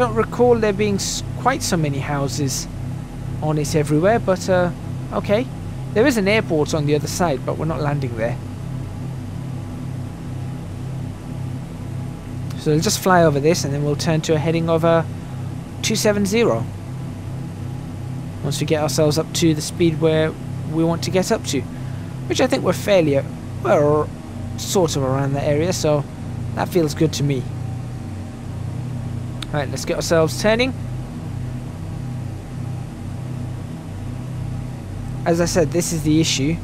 don't recall there being quite so many houses on it everywhere, but okay. There is an airport on the other side, but we're not landing there. So we'll just fly over this and then we'll turn to a heading of 270. Once we get ourselves up to the speed where we want to get up to. Which I think we're fairly, well, sort of around that area, so that feels good to me. Right, let's get ourselves turning. As I said, this is the issue.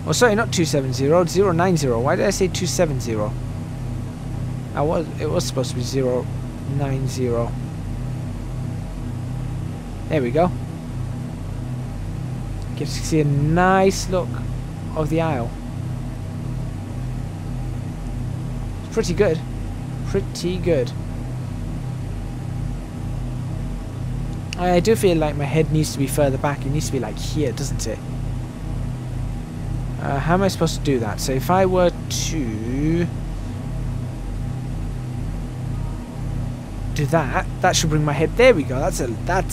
Oh, sorry, not 270, 090. Why did I say 270? It was supposed to be 090. There we go. Gives you see a nice look of the Isle. It's pretty good. Pretty good. I do feel like my head needs to be further back. It needs to be like here, doesn't it? How am I supposed to do that? So if I were to do that, that should bring my head. There we go. That's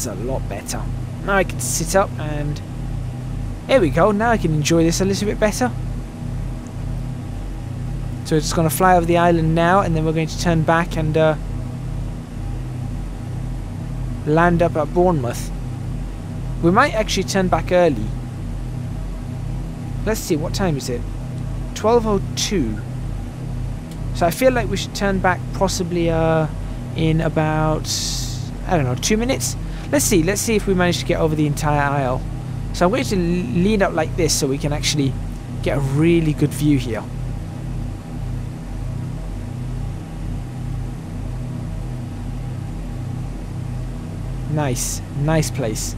a lot better. Now I can sit up and there we go. Now I can enjoy this a little bit better. So we're just going to fly over the island now, and then we're going to turn back and land up at Bournemouth. We might actually turn back early. Let's see, what time is it? 12:02. So I feel like we should turn back possibly in about, I don't know, 2 minutes. Let's see if we manage to get over the entire Isle. So I'm going to lean up like this so we can actually get a really good view here. Nice place.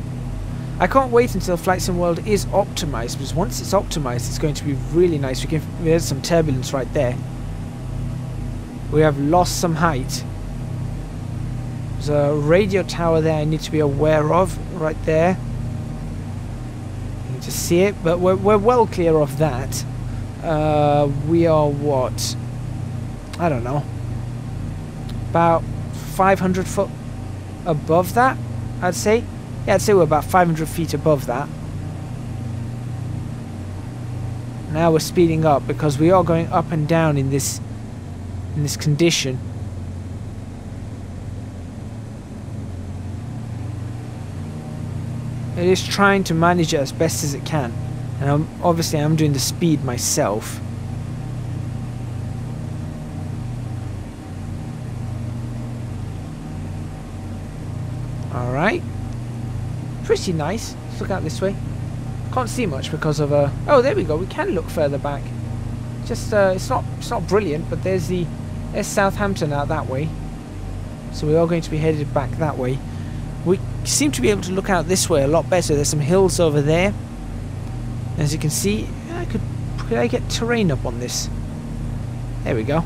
I can't wait until Flight Sim World is optimized, because once it's optimized, it's going to be really nice. There's some turbulence right there. We have lost some height. There's a radio tower there I need to be aware of, right there. You can just see it, but we're well clear of that. We are what? I don't know. About 500 foot above that, I'd say. Yeah, I'd say we're about 500 feet above that. Now we're speeding up because we are going up and down in this condition. It is trying to manage it as best as it can, and obviously I'm doing the speed myself. Alright. Pretty nice. Let's look out this way. Can't see much because of oh, there we go. We can look further back. Just it's not brilliant, but there's Southampton out that way. So we are going to be headed back that way. We seem to be able to look out this way a lot better. There's some hills over there. As you can see, could I get terrain up on this? There we go.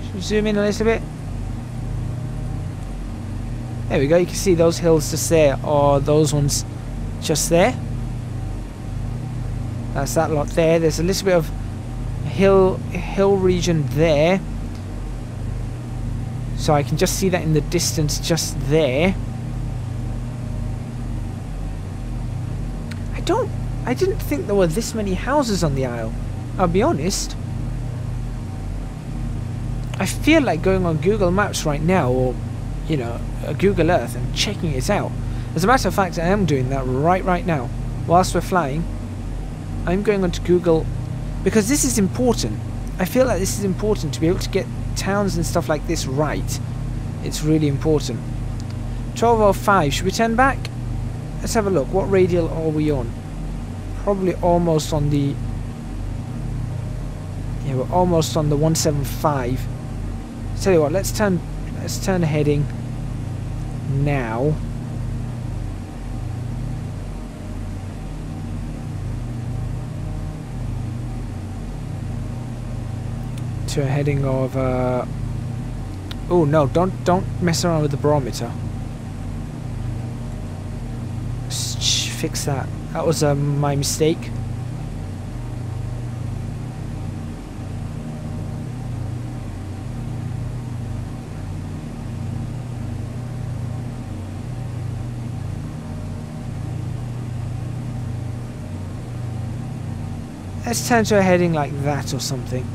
Should we zoom in a little bit? There we go, you can see those hills just there, or those ones just there. That's that lot there. There's a little bit of hill region there. So I can just see that in the distance just there. I didn't think there were this many houses on the Isle. I'll be honest. I feel like going on Google Maps right now, or you know, Google Earth, and checking it out. As a matter of fact, I am doing that right now. Whilst we're flying, I'm going onto Google, because this is important. I feel like this is important to be able to get towns and stuff like this right. It's really important. 12:05. Should we turn back? Let's have a look. What radial are we on? Probably almost on the... Yeah, we're almost on the 175. Tell you what, let's turn the heading now. To a heading of oh no, don't mess around with the barometer. Fix that. That was my mistake. Let's turn to a heading like that or something.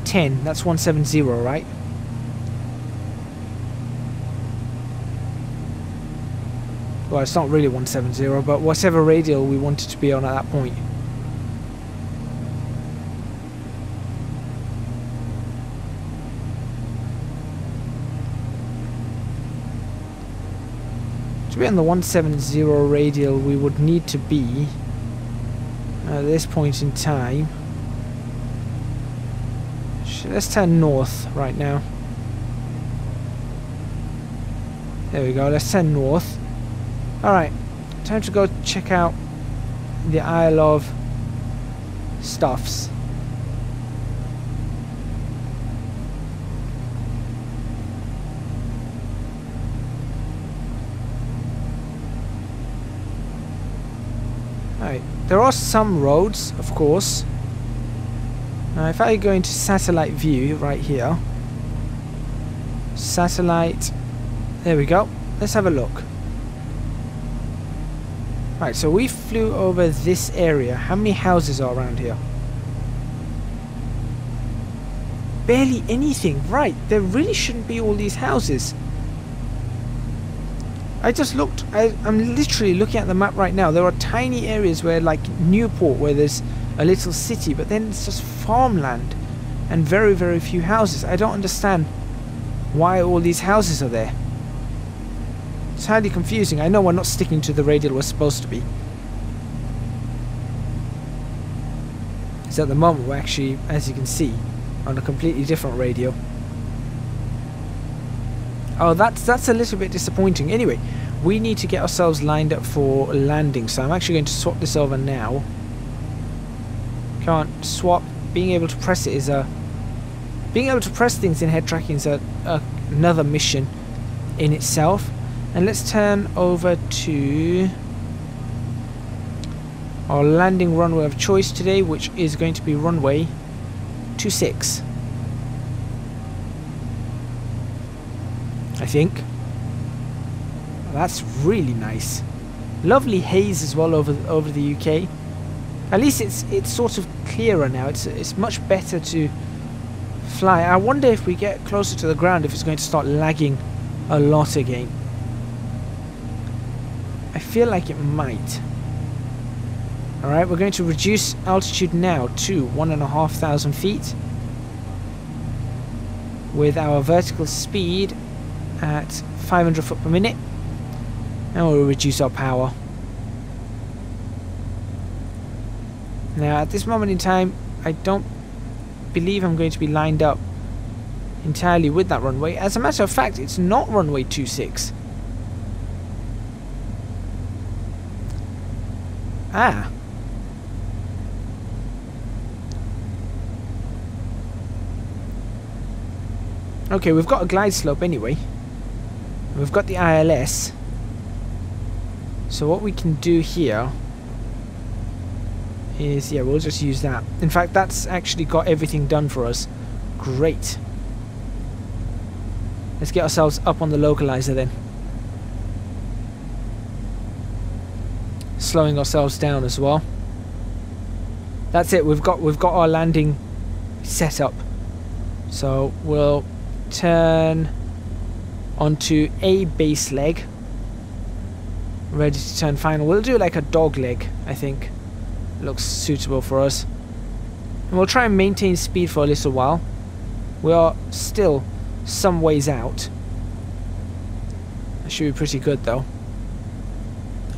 10, that's 170, right? Well, it's not really 170, but whatever radial we want it to be on at that point. To be on the 170 radial, we would need to be at this point in time. Let's turn north right now. There we go, let's turn north. Alright, time to go check out the Isle of Stuffs. Alright, there are some roads, of course. Now if I go into satellite view right here. Satellite, there we go. Let's have a look. Right, so we flew over this area. How many houses are around here? Barely anything. Right, there really shouldn't be all these houses. I just looked, I'm literally looking at the map right now. There are tiny areas where, like Newport, where there's a little city, but then it's just farmland and very, very few houses. I don't understand why all these houses are there. It's highly confusing. I know we're not sticking to the radial we're supposed to be. So at the moment we're actually, as you can see, on a completely different radial. Oh, that's a little bit disappointing. Anyway, we need to get ourselves lined up for landing, so I'm actually going to swap this over now. Can't swap. Being able to press it is a... Being able to press things in head tracking is another mission in itself. And let's turn over to our landing runway of choice today, which is going to be runway 26. I think. Well, that's really nice. Lovely haze as well over the UK. At least it's sort of clearer now. It's much better to fly. I wonder if we get closer to the ground if it's going to start lagging a lot again. I feel like it might. Alright, we're going to reduce altitude now to 1,500 feet with our vertical speed at 500 foot per minute, and we'll reduce our power. Now at this moment in time I don't believe I'm going to be lined up entirely with that runway. As a matter of fact, it's not runway 26. Ah. Okay, we've got a glide slope anyway. We've got the ILS. So what we can do here is, yeah, we'll just use that. In fact, that's actually got everything done for us. Great. Let's get ourselves up on the localizer then. Slowing ourselves down as well. That's it. We've got our landing set up. So we'll turn onto a base leg. Ready to turn final. We'll do like a dog leg, I think. Looks suitable for us. And we'll try and maintain speed for a little while. We are still some ways out. That should be pretty good though.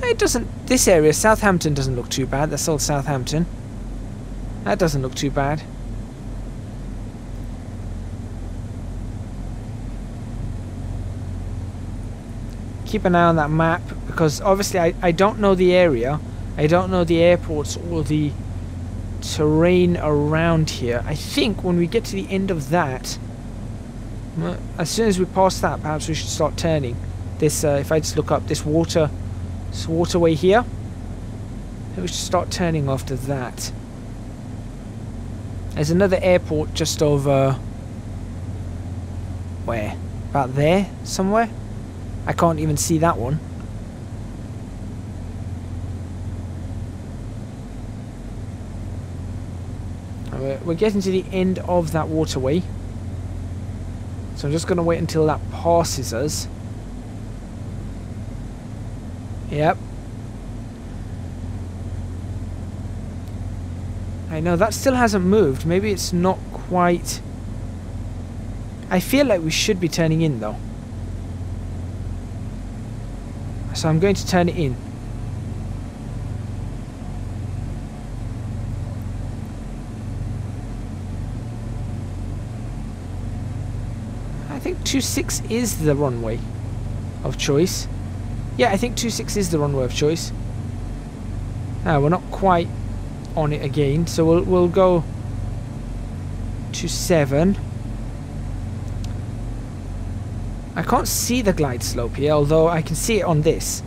It doesn't, this area, Southampton doesn't look too bad. That's all Southampton. That doesn't look too bad. Keep an eye on that map, because obviously I don't know the area. I don't know the airports or the terrain around here. I think when we get to the end of that, as soon as we pass that, perhaps we should start turning. This, if I just look up this waterway here, we should start turning after that. There's another airport just over, where? About there, somewhere? I can't even see that one. We're getting to the end of that waterway. So I'm just going to wait until that passes us. Yep. I know, that still hasn't moved. Maybe it's not quite... I feel like we should be turning in though. So I'm going to turn it in. I think 26 is the runway of choice. Yeah, I think 26 is the runway of choice. We're not quite on it again, so we'll go 27. I can't see the glide slope here, although I can see it on this.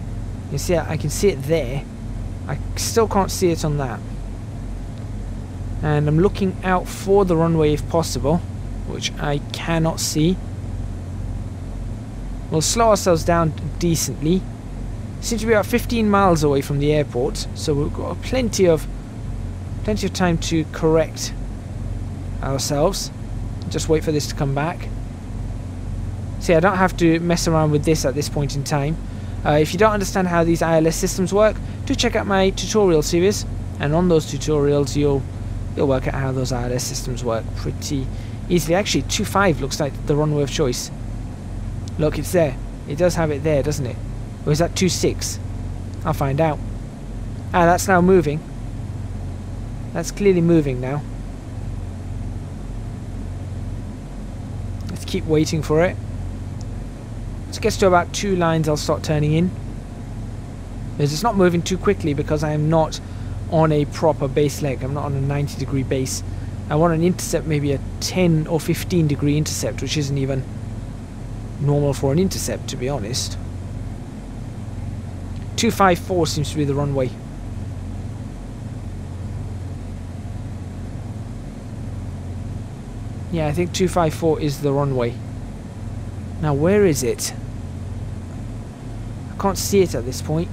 You see, I can see it there. I still can't see it on that. And I'm looking out for the runway if possible, which I cannot see. We'll slow ourselves down decently. Seems to be about 15 miles away from the airport, so we've got plenty of time to correct ourselves. Just wait for this to come back. See, I don't have to mess around with this at this point in time. If you don't understand how these ILS systems work, do check out my tutorial series, and on those tutorials you'll work out how those ILS systems work pretty easily. Actually, 25 looks like the runway of choice. Look, it's there. It does have it there, doesn't it? Or is that 26? I'll find out. That's now moving. That's clearly moving now. Let's keep waiting for it. Once it gets to about 2 lines, I'll start turning in. Because it's not moving too quickly because I am not on a proper base leg. I'm not on a 90-degree base. I want an intercept, maybe a 10 or 15 degree intercept, which isn't even normal for an intercept, to be honest. 254 seems to be the runway. Yeah, I think 254 is the runway. Now, where is it? I can't see it at this point.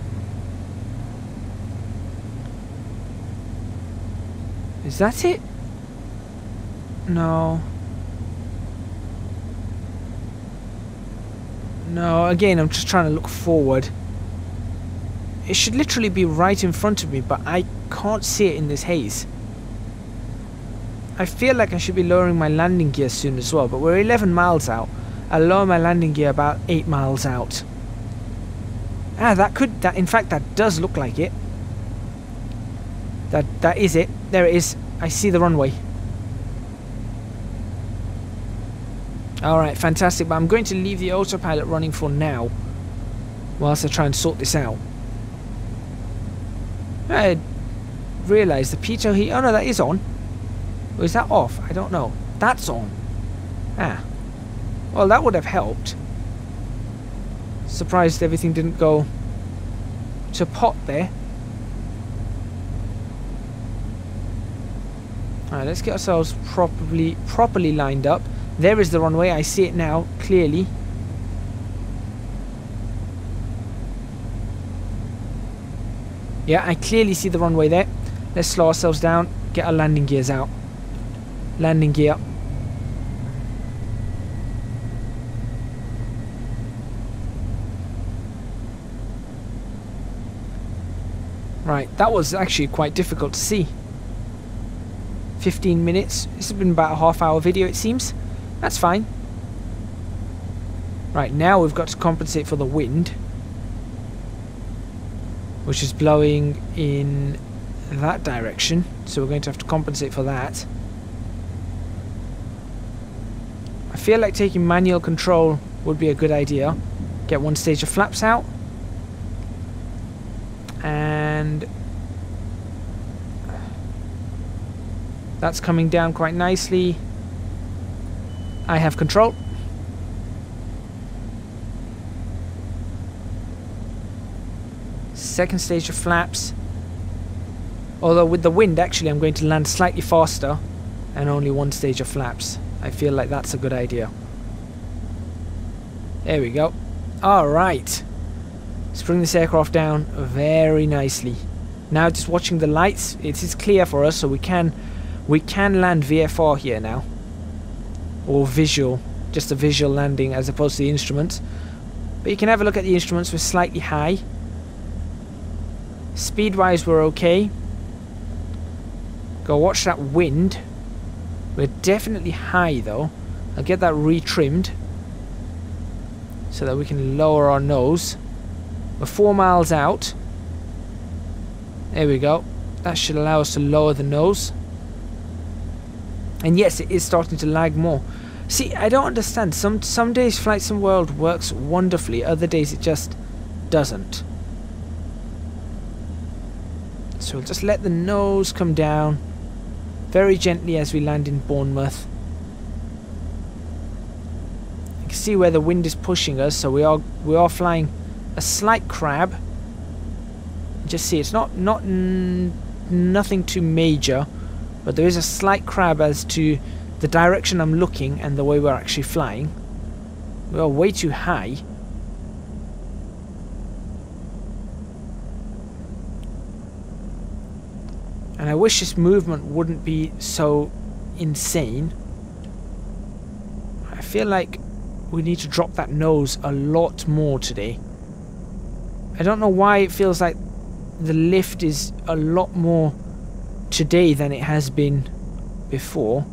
Is that it? No. No, again, I'm just trying to look forward. It should literally be right in front of me, but I can't see it in this haze. I feel like I should be lowering my landing gear soon as well, but we're 11 miles out. I'll lower my landing gear about 8 miles out. In fact, that does look like it. That is it. There it is. I see the runway. Alright, fantastic, but I'm going to leave the autopilot running for now, whilst I try and sort this out. I realised the pitot heat... Oh no, that is on. Or is that off? I don't know. That's on. Well, that would have helped. Surprised everything didn't go to pot there. Alright, let's get ourselves properly lined up. There is the runway. I see it now, clearly. Yeah, I clearly see the runway there. Let's slow ourselves down. Get our landing gears out. Landing gear. Right, that was actually quite difficult to see. 15 minutes. This has been about a half-hour video, it seems. That's fine. Right, now we've got to compensate for the wind, which is blowing in that direction. So we're going to have to compensate for that. I feel like taking manual control would be a good idea. Get one stage of flaps out. And that's coming down quite nicely. I have control. Second stage of flaps. Although with the wind, actually, I'm going to land slightly faster and only one stage of flaps. I feel like that's a good idea. There we go. Alright. Let's bring this aircraft down very nicely. Now just watching the lights. It is clear for us, so we can We can land VFR here now, or visual, just a visual landing as opposed to the instruments. But you can have a look at the instruments. We're slightly high. Speed wise we're okay. Go watch that wind. We're definitely high though. I'll get that retrimmed so that we can lower our nose. We're 4 miles out. There we go. That should allow us to lower the nose. And yes, it is starting to lag more. See, I don't understand. Some days Flight Sim World works wonderfully. Other days it just doesn't. So we'll just let the nose come down very gently as we land in Bournemouth. You can see where the wind is pushing us. So we are flying a slight crab. Just see, it's nothing too major, but there is a slight crab as to the direction I'm looking and the way we're actually flying. We are way too high. And I wish this movement wouldn't be so insane. I feel like we need to drop that nose a lot more today. I don't know why it feels like the lift is a lot more today than it has been before.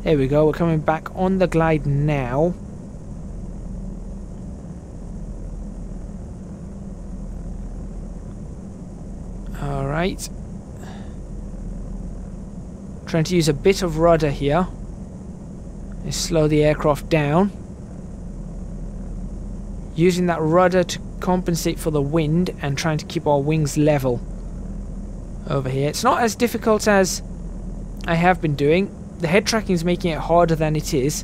There we go, we're coming back on the glide now. Alright. Trying to use a bit of rudder here. Let's slow the aircraft down. Using that rudder to compensate for the wind and trying to keep our wings level over here. It's not as difficult as I have been doing. The head tracking is making it harder than it is,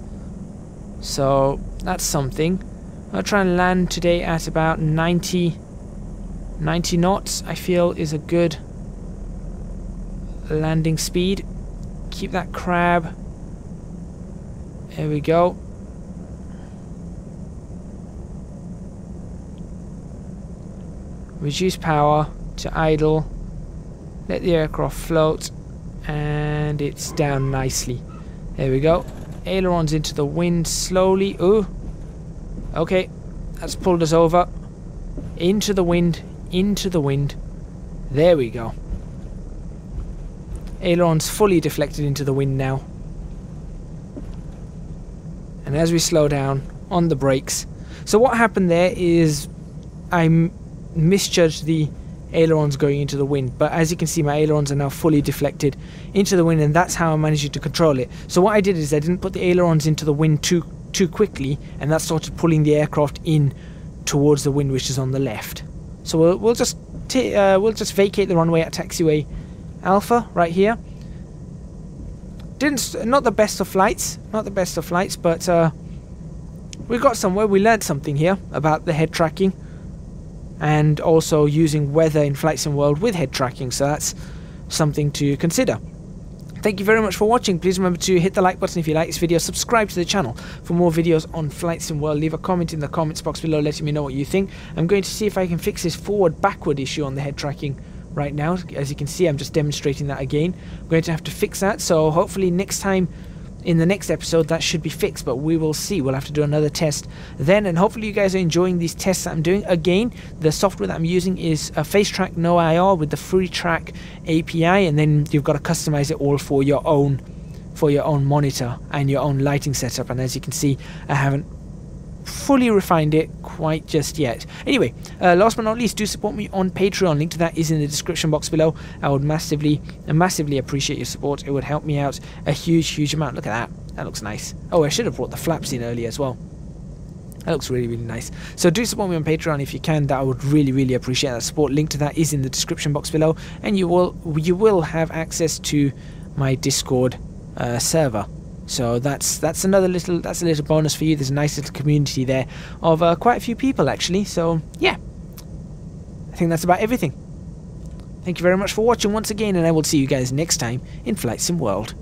so that's something. I'll try and land today at about 90 knots. I feel is a good landing speed. Keep that crab. There we go. Reduce power to idle. Let the aircraft float. And it's down nicely. There we go. Ailerons into the wind slowly. Ooh. Okay. That's pulled us over. Into the wind. Into the wind. There we go. Ailerons fully deflected into the wind now. And as we slow down on the brakes. So what happened there is I misjudged the ailerons going into the wind, but as you can see my ailerons are now fully deflected into the wind, and that's how I managed to control it. So what I did is I didn't put the ailerons into the wind too quickly, and that started pulling the aircraft in towards the wind, which is on the left. So we'll just vacate the runway at taxiway Alpha right here. Not the best of flights, but we got somewhere. We learned something here about the head tracking. And also using weather in Flight Sim World with head tracking, so that's something to consider. Thank you very much for watching. Please remember to hit the like button if you like this video, subscribe to the channel for more videos on Flight Sim World, leave a comment in the comments box below letting me know what you think. I'm going to see if I can fix this forward-backward issue on the head tracking right now. As you can see, I'm just demonstrating that again. I'm going to have to fix that, so hopefully next time, in the next episode, that should be fixed, but we will see. We'll have to do another test then, and hopefully you guys are enjoying these tests that I'm doing. Again, the software that I'm using is a FaceTrack No IR with the FreeTrack API, and then you've got to customize it all for your own monitor and your own lighting setup. And as you can see, I haven't fully refined it quite just yet. Anyway, last but not least, do support me on Patreon. Link to that is in the description box below. I would massively appreciate your support. It would help me out a huge amount. Look at that. That looks nice. Oh, I should have brought the flaps in earlier as well. That looks really nice. So do support me on Patreon if you can. That I would really appreciate that support. Link to that is in the description box below, and you will have access to my Discord server. So that's a little bonus for you. There's a nice little community there of quite a few people actually. So yeah, I think that's about everything. Thank you very much for watching once again, and I will see you guys next time in Flight Sim World.